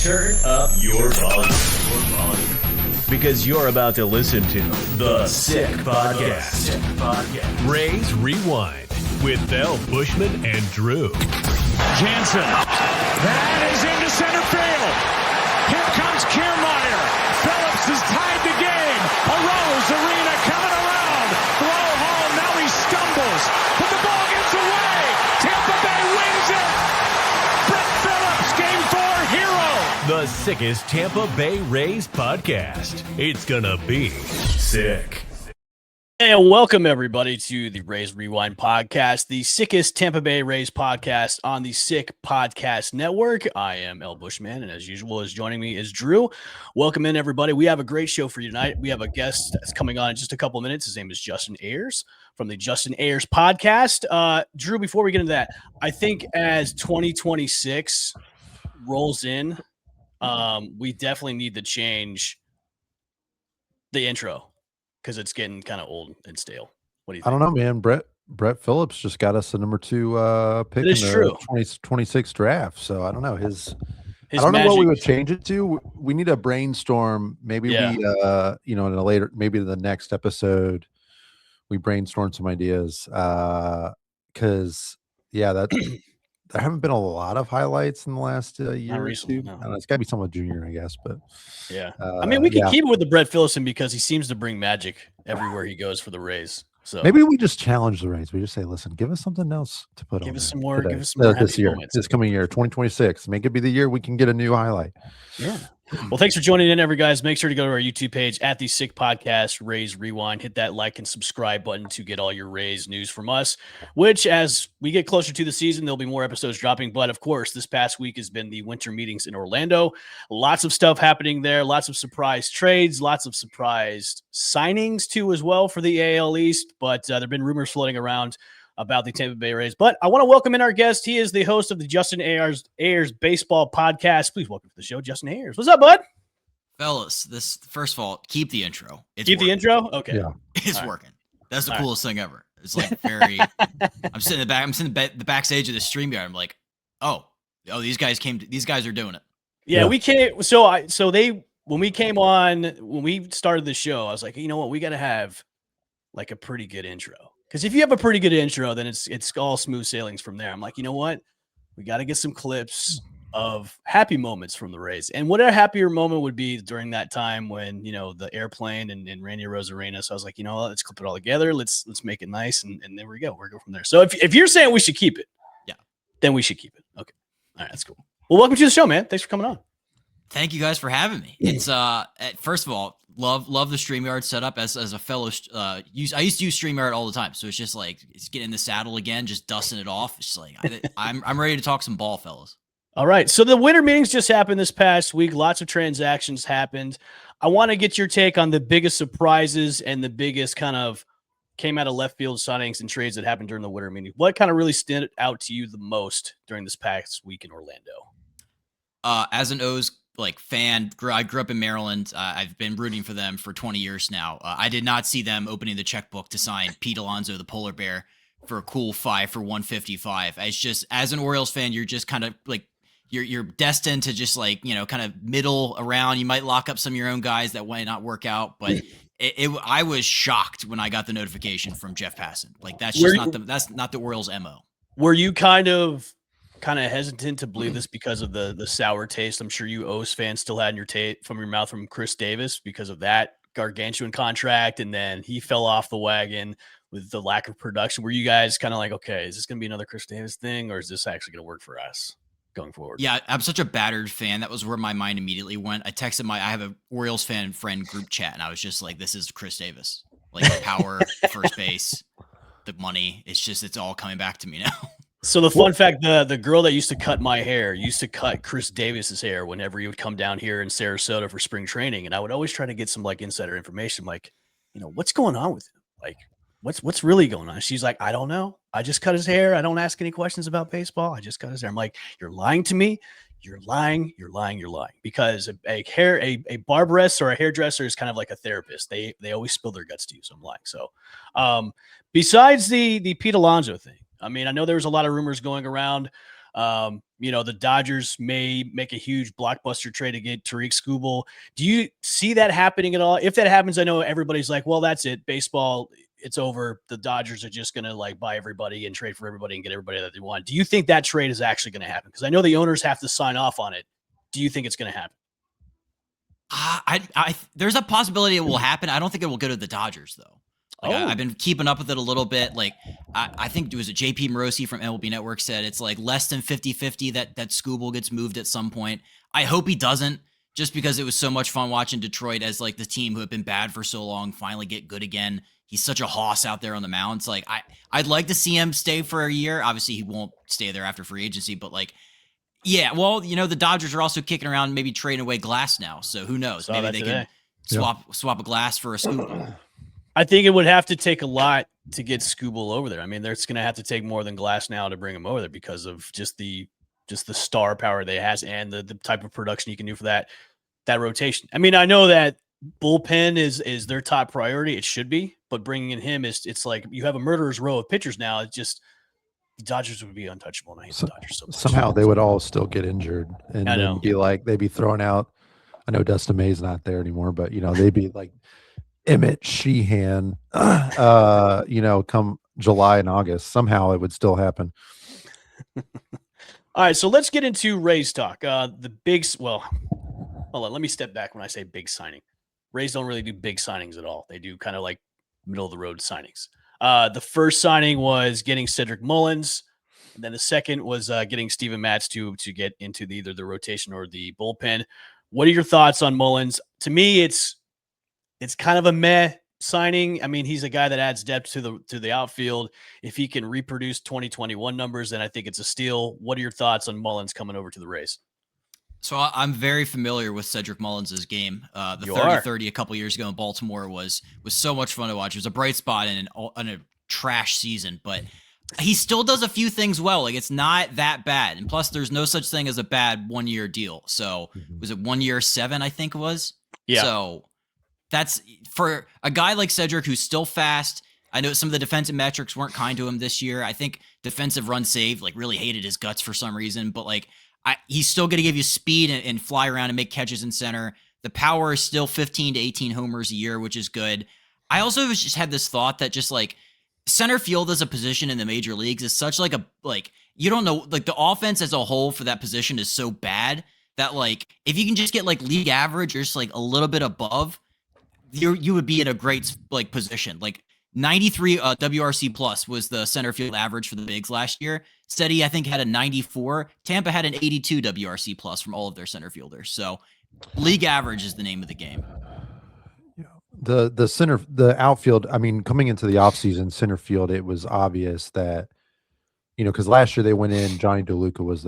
Turn up your volume. Because you're about to listen to The Sick Podcast. Rays Rewind with El Bushman and Drew. Jansen. That is into center field. Here comes Kiermaier. Phillips has tied the game. Ayres Arena coming around. Throw home. Now he stumbles. But the ball gets away. Tampa Bay wins it. Brett Phillips, Game 4 hero. The sickest Tampa Bay Rays podcast. It's gonna be sick. Hey, and welcome everybody to the Rays Rewind podcast, the sickest Tampa Bay Rays podcast on the Sick Podcast Network. I am El Bushman, and as usual, joining me is Drew. Welcome in, everybody. We have a great show for you tonight. We have a guest that's coming on in just a couple of minutes. His name is Justin Ayres from the Justin Ayres podcast. Drew, before we get into that, I think as 2026 rolls in, we definitely need to change the intro, because it's getting kind of old and stale. What do you think? I don't know, man. Brett Phillips just got us the number 2 pick in the 2026 draft. So I don't know his I don't know what we would change it to. We need a brainstorm. Maybe we in a later, maybe the next episode, we brainstorm some ideas. Because there haven't been a lot of highlights in the last year or two. No. I don't know, it's got to be someone junior, I guess. But yeah, I mean, we can keep it with the Brett Phillips because he seems to bring magic everywhere he goes for the Rays. So maybe we just challenge the Rays. We just say, listen, give us something else to put on. Give us some more this year, this coming year, 2026. Make it be the year we can get a new highlight. Yeah. Well, thanks for joining in, every guys. Make sure to go to our YouTube page at the Sick Podcast Rays Rewind. Hit that like and subscribe button to get all your Rays news from us, which as we get closer to the season, there'll be more episodes dropping. But of course, this past week has been the winter meetings in Orlando. Lots of stuff happening there. Lots of surprise trades, lots of surprise signings too as well for the AL East. But there have been rumors floating around about the Tampa Bay Rays. But I want to welcome in our guest. He is the host of the Justin Ayres Baseball Podcast. Please welcome to the show, Justin Ayres. What's up, bud? Fellas, first of all, keep the intro. The intro? Okay. Yeah. It's working. That's the coolest thing ever. It's like very I'm sitting in the back, the backstage of the stream yard. I'm like, oh, these guys are doing it. Yeah. We came when we came on, when we started the show, I was like, you know what, we gotta have like a pretty good intro. Because if you have a pretty good intro, then it's all smooth sailings from there. I'm like, you know what? We got to get some clips of happy moments from the Rays. And what a happier moment would be during that time when, the airplane and Randy Arozarena. So I was like, let's clip it all together. Let's make it nice. And there we go. We'll go from there. So if you're saying we should keep it, then we should keep it. Okay. All right. That's cool. Well, welcome to the show, man. Thanks for coming on. Thank you guys for having me. It's first of all, love the StreamYard setup as a fellow. I used to use StreamYard all the time, so it's just like it's getting in the saddle again, just dusting it off. It's just like I'm ready to talk some ball, fellas. All right, so the winter meetings just happened this past week. Lots of transactions happened. I want to get your take on the biggest surprises and the biggest kind of came out of left field signings and trades that happened during the winter meeting. What kind of really stood out to you the most during this past week in Orlando? As an O's fan, I grew up in Maryland. I've been rooting for them for 20 years now. I did not see them opening the checkbook to sign Pete Alonso, the polar bear, for a cool 5 for 155. It's just, as an Orioles fan, you're just kind of like you're destined to just kind of middle around. You might lock up some of your own guys that might not work out, but I was shocked when I got the notification from Jeff Passan. That's just not the Orioles' MO. Were you kind of hesitant to believe this because of the sour taste I'm sure you O's fans still had in your from your mouth from Chris Davis because of that gargantuan contract, and then he fell off the wagon with the lack of production? Were you guys kind of like, okay, is this going to be another Chris Davis thing, or is this actually going to work for us going forward? Yeah, I'm such a battered fan. That was where my mind immediately went. I texted I have a Orioles fan friend group chat, and I was just like, this is Chris Davis. The power, first base, the money. It's all coming back to me now. So the fun fact, the girl that used to cut my hair used to cut Chris Davis's hair whenever he would come down here in Sarasota for spring training. And I would always try to get some insider information, what's going on with him? What's really going on? She's like, I don't know. I just cut his hair. I don't ask any questions about baseball. I just cut his hair. I'm like, you're lying to me. You're lying. Because a barberess or a hairdresser is kind of like a therapist. They always spill their guts to you. So I'm lying. So besides the Pete Alonso thing, I mean, I know there was a lot of rumors going around The Dodgers may make a huge blockbuster trade to get Tariq Skubal. Do you see that happening at all? If that happens, I know everybody's like, well, that's it. Baseball, it's over. The Dodgers are just going to like buy everybody and trade for everybody and get everybody that they want. Do you think that trade is actually going to happen? Because I know the owners have to sign off on it. Do you think it's going to happen? There's a possibility it will happen. I don't think it will go to the Dodgers though. I've been keeping up with it a little bit. Like I think it was JP Morosi from MLB Network said it's like less than 50-50 that Skubal gets moved at some point. I hope he doesn't, just because it was so much fun watching Detroit as like the team who had been bad for so long finally get good again. He's such a hoss out there on the mound. It's like I'd like to see him stay for a year. Obviously, he won't stay there after free agency, but like. Yeah, well, the Dodgers are also kicking around maybe trading away Glass now, so who knows? Maybe they can swap a Glass for a Skubal. I think it would have to take a lot to get Skubal over there. I mean, there's going to have to take more than Glass now to bring him over there because of just the star power they has and the type of production you can do for that rotation. I mean, I know that bullpen is their top priority. It should be, but bringing in him it's like you have a murderer's row of pitchers now. It's just. The Dodgers would be untouchable. And I hate the Dodgers so much. Somehow they would all still get injured and then they'd be thrown out. I know Dustin May's not there anymore, but they'd be like Emmett Sheehan, come July and August. Somehow it would still happen. All right, so let's get into Rays talk. Hold on, let me step back when I say big signing. Rays don't really do big signings at all. They do kind of like middle of the road signings. The first signing was getting Cedric Mullins, and then the second was getting Steven Matz to get into either the rotation or the bullpen. What are your thoughts on Mullins? To me, it's kind of a meh signing. I mean, he's a guy that adds depth to the outfield. If he can reproduce 2021 numbers, then I think it's a steal. What are your thoughts on Mullins coming over to the Rays? So I'm very familiar with Cedric Mullins' game. The 30-30 a couple years ago in Baltimore was so much fun to watch. It was a bright spot in a trash season, but he still does a few things well. Like, it's not that bad. And plus, there's no such thing as a bad 1-year deal. So was it 1 year 7, I think it was? Yeah. So that's for a guy like Cedric who's still fast. I know some of the defensive metrics weren't kind to him this year. I think defensive run saved, like, really hated his guts for some reason, but like, he's still going to give you speed and fly around and make catches in center. The power is still 15 to 18 homers a year, which is good. I also just had this thought that just like center field as a position in the major leagues is such like you don't know, like the offense as a whole for that position is so bad that like, if you can just get like league average or just like a little bit above, you would be in a great like position. Like 93 WRC plus was the center field average for the bigs last year. Steady, I think, had a 94. Tampa had an 82 WRC plus from all of their center fielders. So league average is the name of the game. The outfield, I mean, coming into the offseason, center field, it was obvious that, because last year they went in, Johnny DeLuca was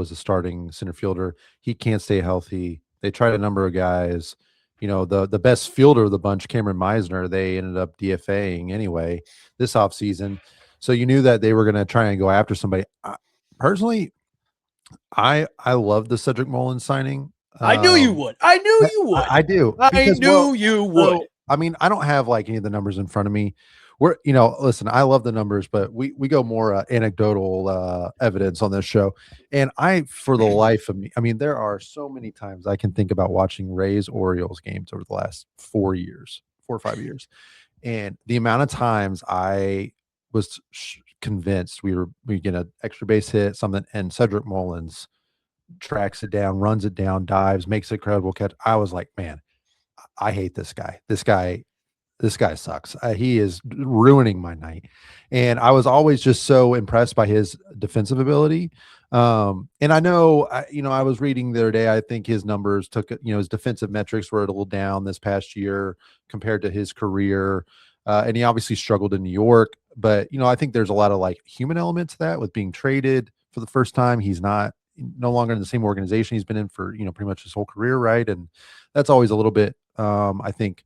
the starting center fielder. He can't stay healthy. They tried a number of guys. The best fielder of the bunch, Cameron Meisner, they ended up DFAing anyway this offseason. So you knew that they were going to try and go after somebody. Personally, I love the Cedric Mullins signing. I knew you would. I knew you would. I do. Because, you would. So, I mean, I don't have like any of the numbers in front of me. Listen, I love the numbers, but we go more anecdotal evidence on this show. And for the life of me, I mean, there are so many times I can think about watching Rays Orioles games over the last 4 or 5 years. And the amount of times I was convinced we get an extra base hit, something, and Cedric Mullins tracks it down, runs it down, dives, makes a credible catch. I was like, man, I hate this guy. This guy sucks. He is ruining my night. And I was always just so impressed by his defensive ability. And I know, I was reading the other day, I think his numbers his defensive metrics were a little down this past year compared to his career. And he obviously struggled in New York, but, I think there's a lot of like human element to that with being traded for the first time. He's no longer in the same organization he's been in for, pretty much his whole career. Right. And that's always a little bit, I think,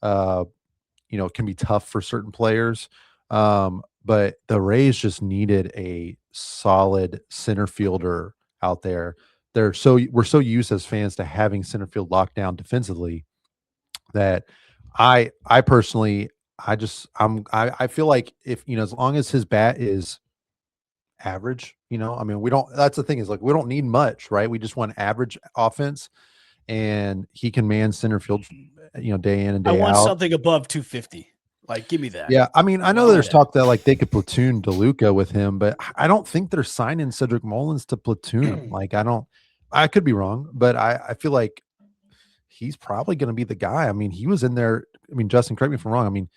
can be tough for certain players. But the Rays just needed a solid center fielder out there. We're so used as fans to having center field locked down defensively that I personally, I feel like if, as long as his bat is average, You know, I mean, we don't. That's the thing is like we don't need much, right? We just want average offense, and he can man center field, you know, day in and day out. I want something above 250. Like, give me that. Yeah, I mean, I know there's talk that like they could platoon DeLuca with him, but I don't think they're signing Cedric Mullins to platoon him. Like, I could be wrong, but I feel like he's probably going to be the guy. I mean, he was in there. I mean, Justin, correct me if I'm wrong. I mean,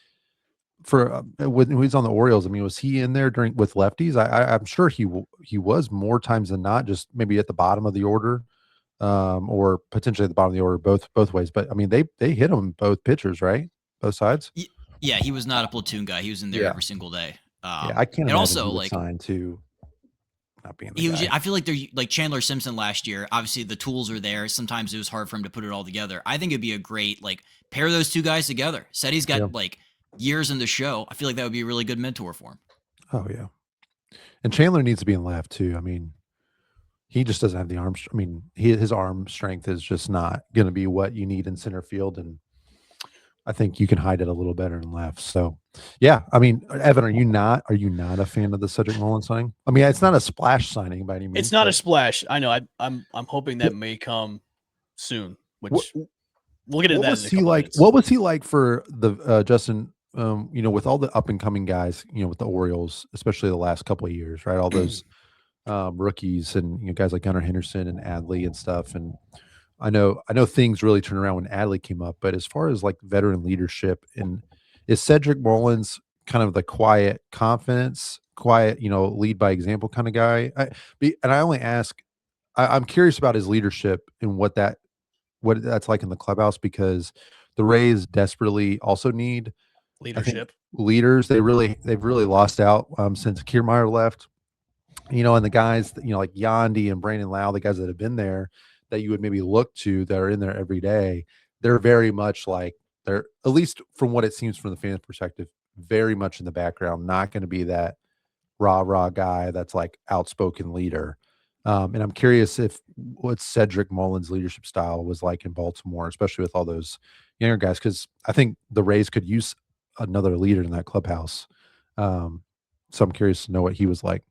for when he was on the Orioles, I mean, was he in there with lefties? I'm sure he was more times than not, just maybe at the bottom of the order, or potentially at the bottom of the order, both ways. But I mean, they hit him both pitchers, right? Both sides. Yeah, he was not a platoon guy. He was in there every single day. Yeah, I can't imagine also he would like sign to not being the guy. I feel like they're like Chandler Simpson last year. Obviously, the tools are there. Sometimes it was hard for him to put it all together. I think it'd be a great like pair those two guys together. Said he's got like years in the show. I feel like that would be a really good mentor for him. Oh yeah, and Chandler needs to be in left too. I mean, he just doesn't have the arm. I mean, his arm strength is just not going to be what you need in center field, and I think you can hide it a little better in left. So, yeah, I mean, Evan, are you not a fan of the Cedric Mullins signing? I mean, it's not a splash signing by any means. It's not a splash. I know. I'm hoping that may come soon. Which we'll get into that. What was he like for the Justin? You know, with all the up and coming guys, you know, with the Orioles, especially the last couple of years, right? All those rookies and guys like Gunnar Henderson and Adley and stuff, and I know things really turned around when Adley came up, but as far as like veteran leadership, and is Cedric Mullins kind of the quiet confidence, lead by example kind of guy? I only ask, I'm curious about his leadership and what that's like in the clubhouse, because the Rays desperately also need leadership leaders. They've really lost out since Kiermaier left, and the guys, like Yandy and Brandon Lau, the guys that have been there that you would maybe look to that are in there every day, they're very much like, they're, at least from what it seems from the fan perspective, very much in the background, not going to be that rah guy that's like outspoken leader. And I'm curious what Cedric Mullins' leadership style was like in Baltimore, especially with all those younger guys, because I think the Rays could use another leader in that clubhouse. So I'm curious to know what he was like.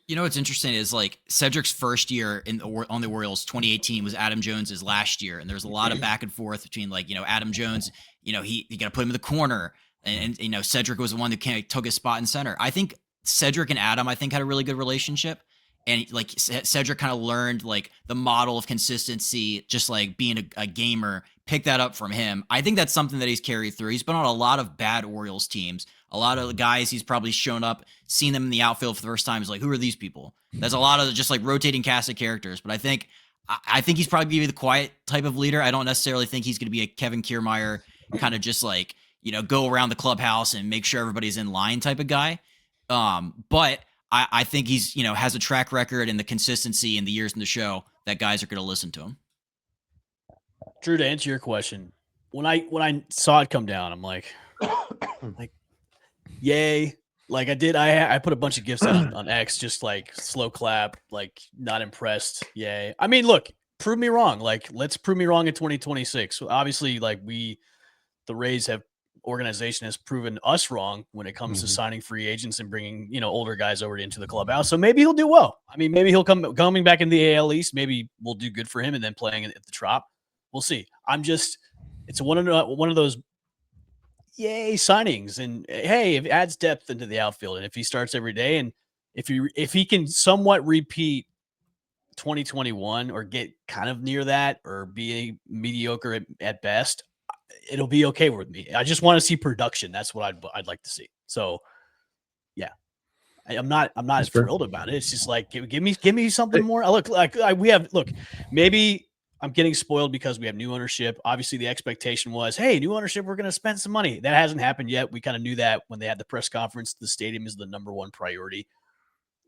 You know what's interesting is like Cedric's first year on the Orioles, 2018, was Adam Jones's last year, and there's a lot of back and forth between like Adam Jones, he got to put him in the corner, and Cedric was the one who took his spot in center. I think Cedric and Adam had a really good relationship, and like Cedric kind of learned like the model of consistency, just like being a gamer, picked that up from him. I think that's something that he's carried through. He's been on a lot of bad Orioles teams. A lot of the guys he's probably shown up, seen them in the outfield for the first time. He's like, who are these people? There's a lot of just like rotating cast of characters. But I think he's probably going to be the quiet type of leader. I don't necessarily think he's going to be a Kevin Kiermaier kind of just like, go around the clubhouse and make sure everybody's in line type of guy. But I think he's, has a track record and the consistency in the years in the show that guys are going to listen to him. Drew, to answer your question, when I saw it come down, I'm like, yay. Like I put a bunch of gifs on X, just like slow clap, like not impressed. Yay. I mean, look, prove me wrong. Like, let's prove me wrong in 2026. So obviously, like the Rays organization has proven us wrong when it comes to signing free agents and bringing, older guys over into the clubhouse. So maybe he'll do well. I mean, maybe he'll coming back in the AL East. Maybe we'll do good for him and then playing at the Trop. We'll see. It's one of those yay signings, and hey, it adds depth into the outfield, and if he starts every day, and if he can somewhat repeat 2021 or get kind of near that or be mediocre at best, it'll be okay with me. I just want to see production. That's what I'd like to see. So yeah, I'm not thrilled about it. It's just like give me something more. Maybe I'm getting spoiled because we have new ownership. Obviously, the expectation was, hey, new ownership, we're going to spend some money. That hasn't happened yet. We kind of knew that when they had the press conference. The stadium is the number one priority.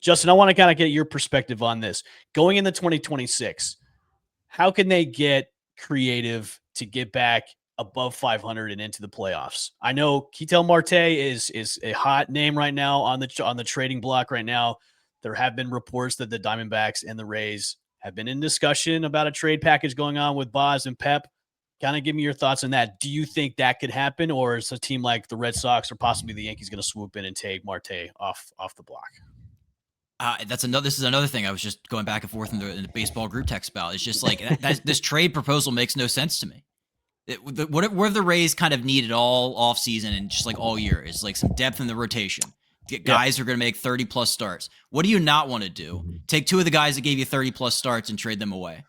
Justin, I want to kind of get your perspective on this. Going into 2026, how can they get creative to get back above 500 and into the playoffs? I know Ketel Marte is a hot name right now on the trading block right now. There have been reports that the Diamondbacks and the Rays have been in discussion about a trade package going on with Boz and Pep. Kind of give me your thoughts on that. Do you think that could happen, or is a team like the Red Sox or possibly the Yankees going to swoop in and take Marte off the block? This is another thing I was just going back and forth in the baseball group text about. It's just like this trade proposal makes no sense to me. Where the Rays kind of needed all off season and just like all year is like some depth in the rotation. Get guys who are going to make 30 plus starts. What do you not want to do? Take two of the guys that gave you 30 plus starts and trade them away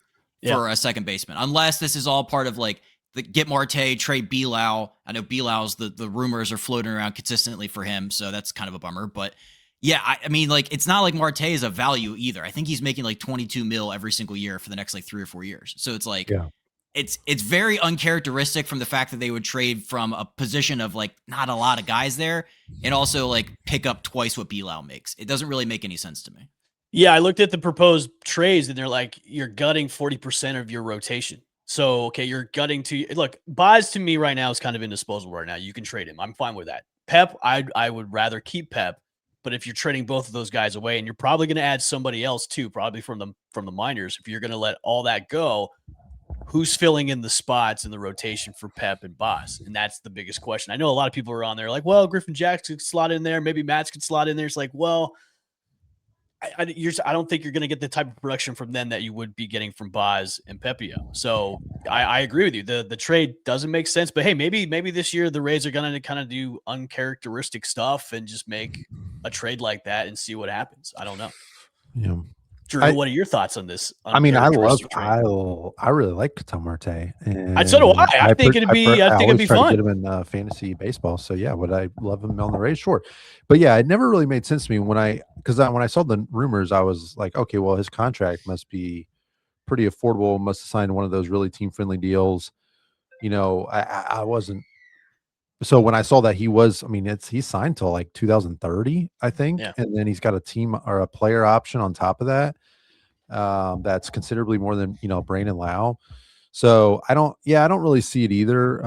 for a second baseman. Unless this is all part of like get Marte, trade Bilal. I know Bilal's the rumors are floating around consistently for him, so that's kind of a bummer. But yeah, I mean, like it's not like Marte is a value either. I think he's making like 22 mil every single year for the next like 3 or 4 years. So it's like it's very uncharacteristic from the fact that they would trade from a position of like not a lot of guys there and also like pick up twice what Bilal makes. It doesn't really make any sense to me. Yeah, I looked at the proposed trades and they're like, you're gutting 40% of your rotation. So, okay, you're gutting look, Boz to me right now is kind of indisposable right now. You can trade him. I'm fine with that. Pep, I would rather keep Pep, but if you're trading both of those guys away and you're probably going to add somebody else too, probably from the minors, if you're going to let all that go, who's filling in the spots in the rotation for Pep and Boz? And that's the biggest question. I know a lot of people are on there like, well, Griffin Jackson could slot in there. Maybe Matz could slot in there. It's like, well, I don't think you're going to get the type of production from them that you would be getting from Boz and Pepio. So I agree with you. The trade doesn't make sense, but hey, maybe this year the Rays are going to kind of do uncharacteristic stuff and just make a trade like that and see what happens. I don't know. Yeah. Drew, what are your thoughts on this? I mean, I really like Ketel Marte. And so do I. I think it'd be fun. Get him in fantasy baseball. So yeah, would I love him on the Rays? Sure. But yeah, it never really made sense to me when I saw the rumors, I was like, okay, well, his contract must be pretty affordable. Must have signed one of those really team friendly deals. You know, I wasn't. So when I saw that he's signed till like 2030, I think, and then he's got a team or a player option on top of that. That's considerably more than Brandon Lau. So I don't really see it either.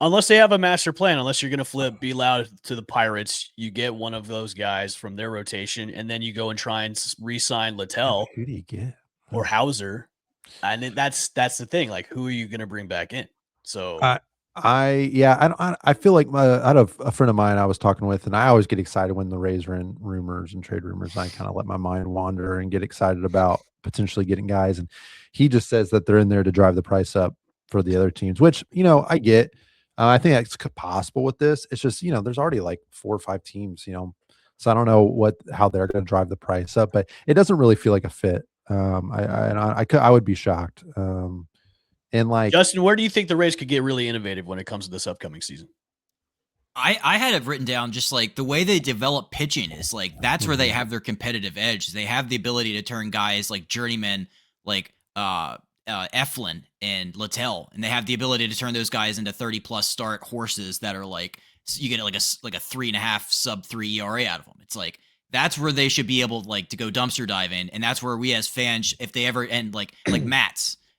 Unless they have a master plan, unless you're going to flip Bilal to the Pirates, you get one of those guys from their rotation, and then you go and try and re-sign Littell. Who do you get? Or Hauser, and that's the thing. Like, who are you going to bring back in? So. I feel like I had a friend of mine I was talking with, and I always get excited when the Rays are in rumors and trade rumors. I kind of let my mind wander and get excited about potentially getting guys. And he just says that they're in there to drive the price up for the other teams, which, I get. I think that's possible with this. It's just, there's already like 4 or 5 teams, so I don't know how they're going to drive the price up, but it doesn't really feel like a fit. I would be shocked. And like Justin, where do you think the Rays could get really innovative when it comes to this upcoming season? I had it written down just like the way they develop pitching is like that's where they have their competitive edge. They have the ability to turn guys like journeymen like Eflin and Littell, and they have the ability to turn those guys into 30 plus start horses that are like you get like a 3.5 sub-3 ERA out of them. It's like that's where they should be able like to go dumpster diving, and that's where we as fans, if they ever end like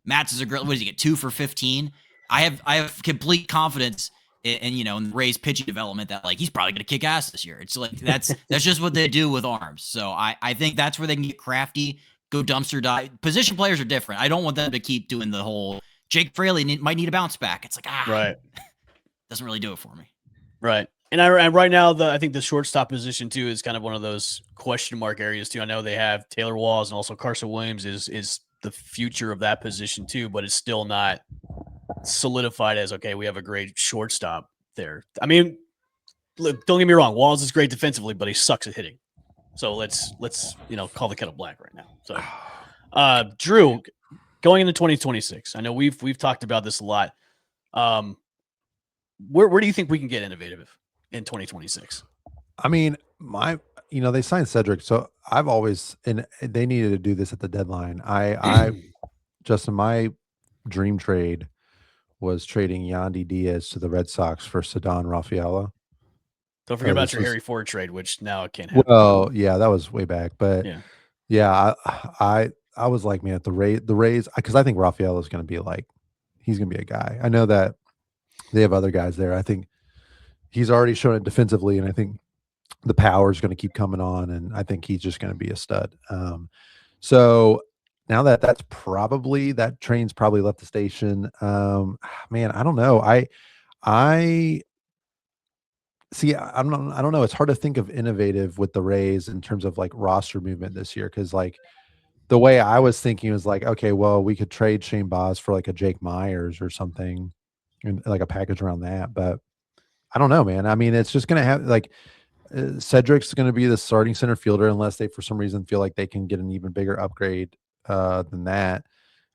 Matz is a great. What does he get? 2 for 15. I have complete confidence in the Rays pitching development that like he's probably going to kick ass this year. It's like that's just what they do with arms. So I think that's where they can get crafty, go dumpster dive. Position players are different. I don't want them to keep doing the whole Jake Fraley might need a bounce back. It's like right, doesn't really do it for me. Right. And right now I think the shortstop position too is kind of one of those question mark areas too. I know they have Taylor Walls and also Carson Williams is the future of that position too, but it's still not solidified as okay, we have a great shortstop there. I mean, look, don't get me wrong, Walls is great defensively, but he sucks at hitting. So let's call the kettle black right now. So Drew, going into 2026, I know we've talked about this a lot. Where do you think we can get innovative in 2026? I mean, they signed Cedric, so I've always, and they needed to do this at the deadline. Justin, my dream trade was trading Yandy Diaz to the Red Sox for Ceddanne Rafaela. Don't forget about your Harry Ford trade, which now it can't happen. Well, yeah, that was way back, but yeah, I was like, man, the Rays, because I think Rafaela is going to be like, he's going to be a guy. I know that they have other guys there. I think he's already shown it defensively, and I think the power is going to keep coming on, and I think he's just going to be a stud. So now that train's probably left the station. Man, I don't know. see, I don't know. It's hard to think of innovative with the Rays in terms of like roster movement this year. Cause like the way I was thinking was like, okay, well, we could trade Shane Baz for like a Jake Myers or something and like a package around that. But I don't know, man. I mean, it's just going to have like Cedric's going to be the starting center fielder unless they, for some reason, feel like they can get an even bigger upgrade than that.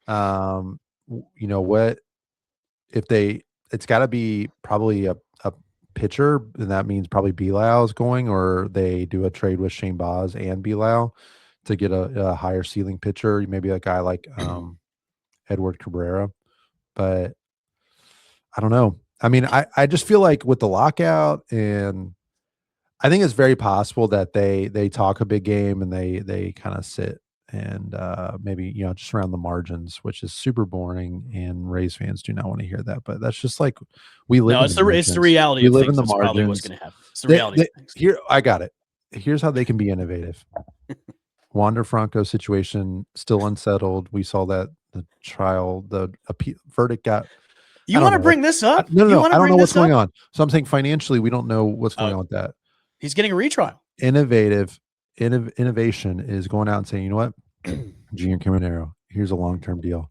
You know what? If they, it's got to be probably a pitcher, and that means probably Bilal is going, or they do a trade with Shane Baz and Bilal to get a higher ceiling pitcher, maybe a guy like Edward Cabrera. But I don't know. I mean, I just feel like with the lockout, and I think it's very possible that they talk a big game and they kind of sit and maybe, you know, just around the margins, which is super boring, and Rays fans do not want to hear that. But that's just like we live. No, in it's the reality. We of live things. in the That's margins. probably what's going to happen. It's the reality of things. Here, I got it. Here's how they can be innovative. Wander Franco situation still unsettled. We saw that the trial, the verdict got. You want to bring this up? No. I don't know what's going on. So I'm saying financially, we don't know what's going on with that. He's getting a retrial. Innovation is going out and saying, you know what, Junior Caminero, here's a long-term deal.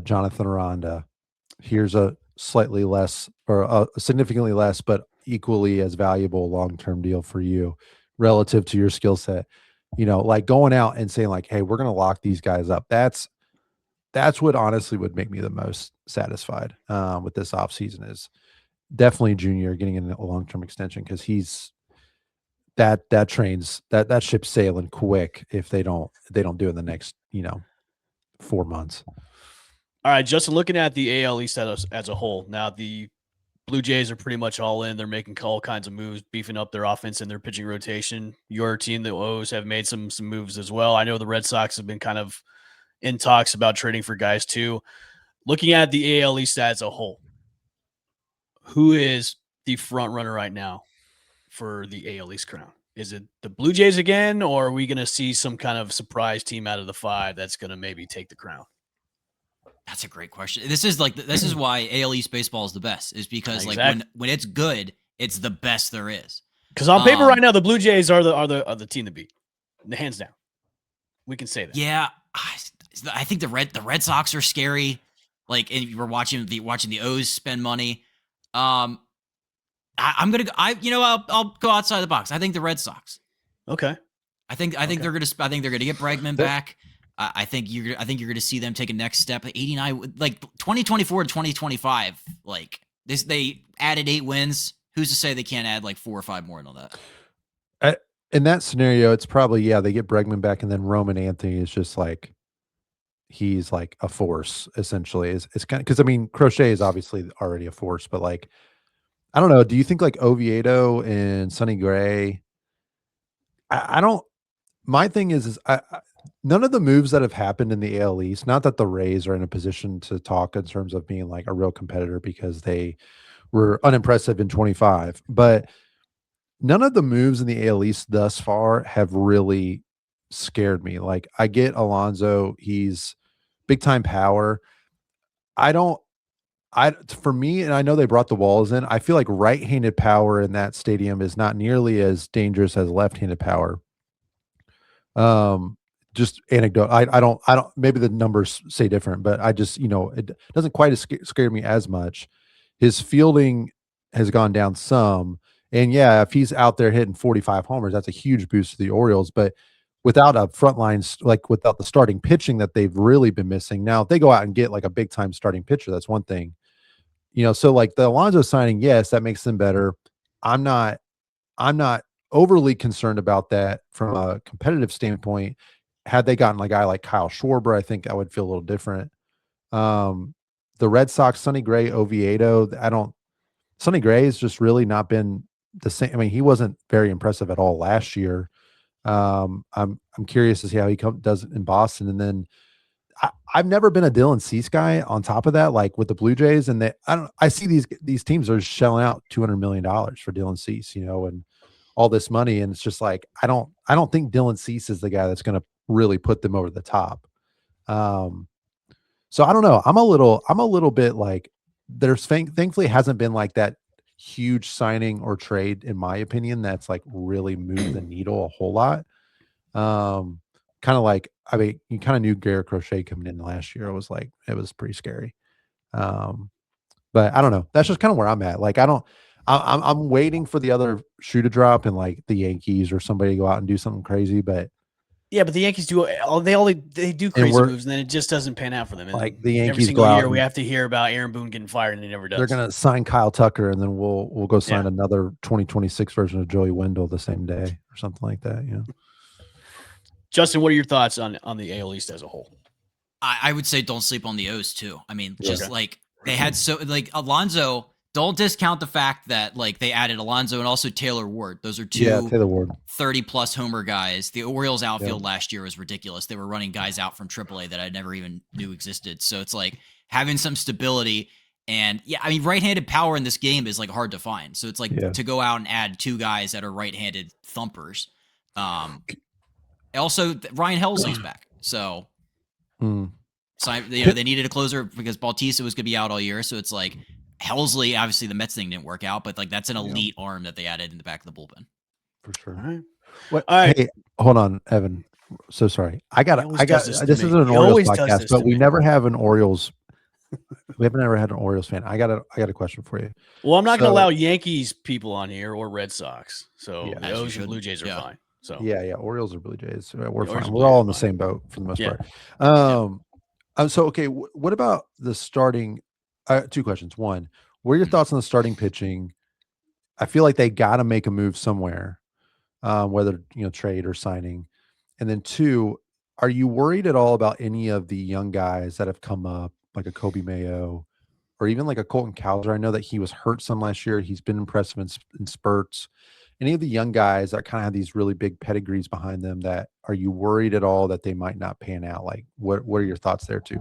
Jonathan Aranda, here's a slightly less or a significantly less, but equally as valuable long-term deal for you relative to your skill set. You know, like going out and saying like, hey, we're going to lock these guys up. That's what honestly would make me the most satisfied with this offseason is definitely Junior getting in a long-term extension, because he's that ship's sailing quick if they don't do it in the next 4 months. All right, Justin, looking at the AL East as a whole, now the Blue Jays are pretty much all in. They're making all kinds of moves, beefing up their offense and their pitching rotation. Your team, the O's, have made some moves as well. I know the Red Sox have been kind of in talks about trading for guys too. Looking at the AL East as a whole, who is the front runner right now for the AL East crown? Is it the Blue Jays again, or are we going to see some kind of surprise team out of the 5 that's going to maybe take the crown? That's a great question. This is why AL East baseball is the best, is because exactly. like when it's good, it's the best there is. Because on paper right now, the Blue Jays are the team to beat, hands down. We can say that. Yeah, I think the Red Sox are scary. Like, and we're watching the O's spend money. I'll go outside the box. I think the Red Sox. Okay. I think they're gonna get Bregman back. I think you're gonna see them take a next step. 89, like 2024 to 2025. Like this, they added 8 wins. Who's to say they can't add like 4 or 5 more than that? In that scenario, it's probably they get Bregman back, and then Roman Anthony is just like he's like a force essentially. It's kind of because I mean Crochet is obviously already a force, but like I don't know. Do you think like Oviedo and Sonny Gray? I don't. My thing is none of the moves that have happened in the AL East, not that the Rays are in a position to talk in terms of being like a real competitor because they were unimpressive in 25, but none of the moves in the AL East thus far have really scared me. Like I get Alonso, he's big time power. For me, and I know they brought the walls in, I feel like right-handed power in that stadium is not nearly as dangerous as left-handed power. Just anecdote. I don't, maybe the numbers say different, but I just, it doesn't quite scare me as much. His fielding has gone down some. And yeah, if he's out there hitting 45 homers, that's a huge boost to the Orioles. But without a front line, like without the starting pitching that they've really been missing. Now, if they go out and get like a big time starting pitcher, that's one thing. So like the Alonso signing, yes, that makes them better. I'm not overly concerned about that from a competitive standpoint. Had they gotten a guy like Kyle Schwarber, I think I would feel a little different. The Red Sox, Sonny Gray, Oviedo, Sonny Gray has just really not been the same. I mean, he wasn't very impressive at all last year. I'm curious to see how he does in Boston. And then I've never been a Dylan Cease guy on top of that, like with the Blue Jays. And I see these teams are shelling out $200 million for Dylan Cease, and all this money. And it's just like, I don't think Dylan Cease is the guy that's going to really put them over the top. So I don't know. I'm a little bit like thankfully hasn't been like that huge signing or trade, in my opinion, that's like really moved the needle a whole lot. Kind of like, I mean, you kind of knew Garrett Crochet coming in last year. It was pretty scary. But I don't know. That's just kind of where I'm at. Like, I'm waiting for the other shoe to drop and like the Yankees or somebody to go out and do something crazy. But yeah, but the Yankees do they do crazy moves, and then it just doesn't pan out for them. And like the Yankees every single go out year, we have to hear about Aaron Boone getting fired, and he never does. They're gonna sign Kyle Tucker, and then we'll go sign another 2026 version of Joey Wendell the same day or something like that. Yeah. Justin, what are your thoughts on the AL East as a whole? I would say don't sleep on the O's too. I mean, just like they had Alonso. Don't discount the fact that like they added Alonso and also Taylor Ward. Those are two Taylor Ward 30+ homer guys. The Orioles outfield last year was ridiculous. They were running guys out from AAA that I never even knew existed. So it's like having some stability. And yeah, I mean, right-handed power in this game is like hard to find. So it's like to go out and add two guys that are right-handed thumpers. Also, Ryan Helsley's back. So, they needed a closer because Bautista was going to be out all year. So it's like Helsley, obviously the Mets thing didn't work out, but like that's an elite arm that they added in the back of the bullpen. For sure. All right. All right. Hey, hold on, Evan. So sorry. This isn't an Orioles podcast, but we never have an Orioles. We haven't ever had an Orioles fan. I got a question for you. Well, I'm not going to allow Yankees people on here or Red Sox. So the O's and Blue Jays are fine. So Orioles or Blue Jays. We're fine. We're all in the same boat for the most part. So okay, what about the starting? Two questions. One, what are your thoughts on the starting pitching? I feel like they got to make a move somewhere, whether trade or signing. And then two, are you worried at all about any of the young guys that have come up, like a Kobe Mayo, or even like a Colton Cowser? I know that he was hurt some last year. He's been impressive in spurts. Any of the young guys that kind of have these really big pedigrees behind them, that are you worried at all that they might not pan out? Like, what are your thoughts there too?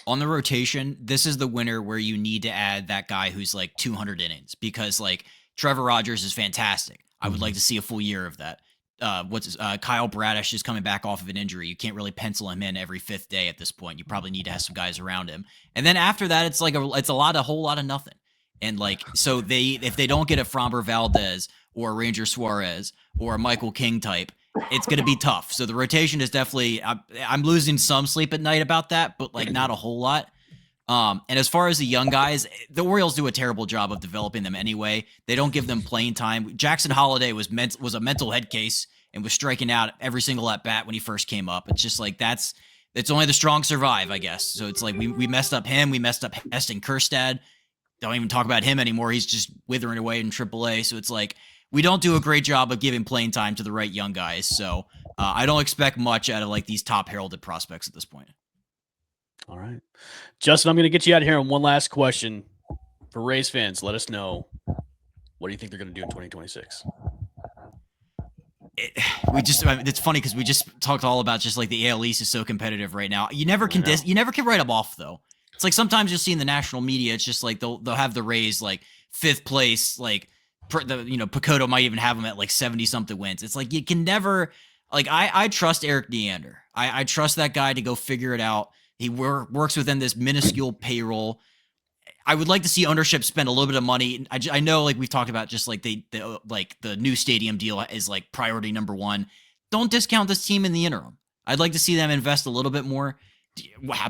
On the rotation, this is the winter where you need to add that guy who's like 200 innings, because like Trevor Rogers is fantastic. I would like to see a full year of that. Kyle Bradish is coming back off of an injury. You can't really pencil him in every fifth day at this point. You probably need to have some guys around him. And then after that, it's like it's a whole lot of nothing. And like, so if they don't get a Framber Valdez or a Ranger Suarez or a Michael King type, it's going to be tough. So the rotation is definitely, I'm losing some sleep at night about that, but like not a whole lot. And as far as the young guys, the Orioles do a terrible job of developing them anyway. They don't give them playing time. Jackson Holliday was a mental head case and was striking out every single at bat when he first came up. It's just like, it's only the strong survive, I guess. So it's like, we messed up him. We messed up Heston Kjerstad. Don't even talk about him anymore. He's just withering away in AAA. So it's like, we don't do a great job of giving playing time to the right young guys. So I don't expect much out of like these top heralded prospects at this point. All right. Justin, I'm going to get you out of here on one last question for Rays fans. Let us know, what do you think they're going to do in 2026? It's funny because we just talked all about just like the AL East is so competitive right now. You never can write them off though. It's like sometimes you'll see in the national media, it's just like they'll have the Rays like fifth place, like Picoto might even have them at like 70 something wins. It's like you can never, like I trust Eric Deander. I trust that guy to go figure it out. He works within this minuscule payroll. I would like to see ownership spend a little bit of money. I know, like we've talked about, just like the new stadium deal is like priority number one. Don't discount this team in the interim. I'd like to see them invest a little bit more.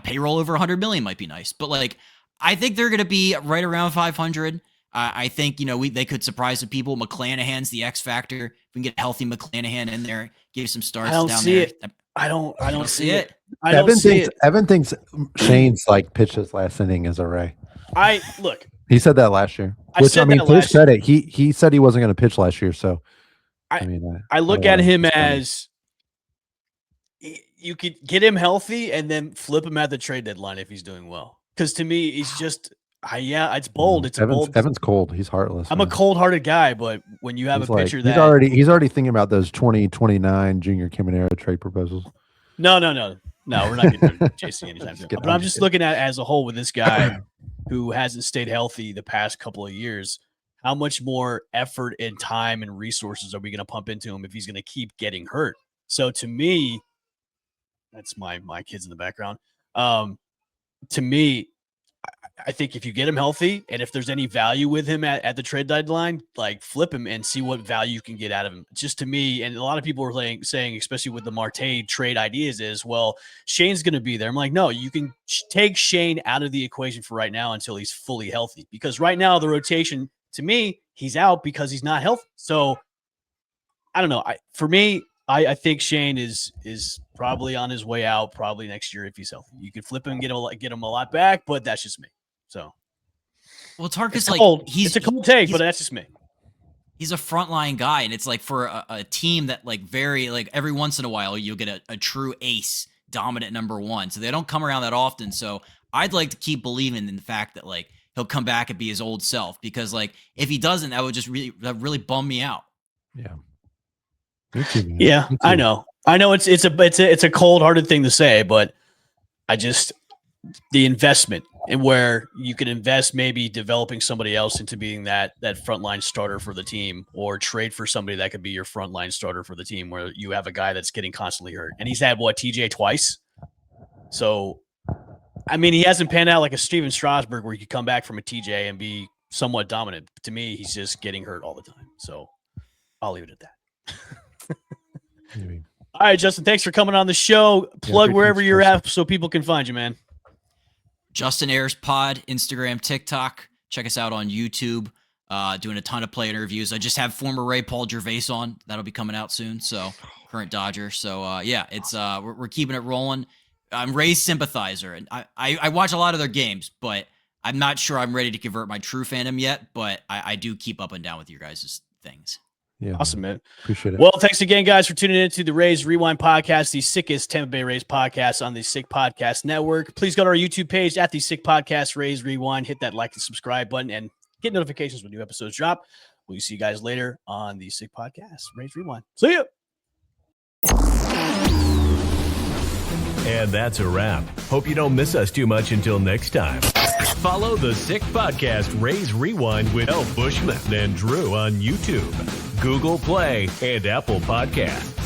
Payroll over 100 million might be nice, but like I think they're going to be right around 500. I think they could surprise some people. McClanahan's the X factor. If we can get healthy McClanahan in there, give some starts down there. I don't see it. Evan thinks Shane's like pitched his last inning as a Ray. He said that last year. Which I mean, to his credit, he said he wasn't going to pitch last year. So I look at him as you could get him healthy and then flip him at the trade deadline if he's doing well. Because to me, he's just it's bold. Evan's cold. He's heartless. I'm a cold-hearted guy, but when you have a pitcher he's already thinking about those 2029 Junior Caminero trade proposals. No, we're not getting JC anytime soon. But I'm just looking at it as a whole with this guy who hasn't stayed healthy the past couple of years. How much more effort and time and resources are we going to pump into him if he's going to keep getting hurt? So to me, that's my kids in the background. To me, I think if you get him healthy and if there's any value with him at the trade deadline, like flip him and see what value you can get out of him. Just to me, and a lot of people are saying, especially with the Marte trade ideas, is, well, Shane's going to be there. I'm like, no, you can take Shane out of the equation for right now until he's fully healthy. Because right now the rotation, to me, he's out because he's not healthy. So I don't know. I think Shane is probably on his way out, probably next year if he's healthy. You could flip him, get him a lot back, but that's just me. So, well, it's hard because it's a cold take, but that's just me. He's a frontline guy, and it's like for a team that every once in a while you'll get a true ace, dominant number one. So they don't come around that often. So I'd like to keep believing in the fact that he'll come back and be his old self, because if he doesn't, that would just really bum me out. Yeah. Yeah, I know. It's a cold-hearted thing to say, but the investment and where you can invest, maybe developing somebody else into being that frontline starter for the team, or trade for somebody that could be your frontline starter for the team, where you have a guy that's getting constantly hurt. And he's had TJ twice. So, I mean, he hasn't panned out like a Steven Strasburg where he could come back from a TJ and be somewhat dominant. To me, he's just getting hurt all the time. So I'll leave it at that. Maybe. All right, Justin, thanks for coming on the show. Plug wherever you're at so people can find you, man. Justin Ayres Pod, Instagram, TikTok. Check us out on YouTube. Doing a ton of player interviews. I just have former Ray Paul Gervais on. That'll be coming out soon. So current Dodger. So it's we're keeping it rolling. I'm Rays sympathizer, and I watch a lot of their games, but I'm not sure I'm ready to convert my true fandom yet. But I do keep up and down with your guys' things. Yeah, awesome, man. Appreciate it. Well, thanks again, guys, for tuning in to the Rays Rewind podcast, the sickest Tampa Bay Rays podcast on the Sick Podcast Network. Please go to our YouTube page at the Sick Podcast Rays Rewind. Hit that like and subscribe button and get notifications when new episodes drop. We'll see you guys later on the Sick Podcast Rays Rewind. See ya. And that's a wrap. Hope you don't miss us too much until next time. Follow the Sick Podcast Rays Rewind with El Bushman and Drew on YouTube, Google Play, and Apple Podcasts.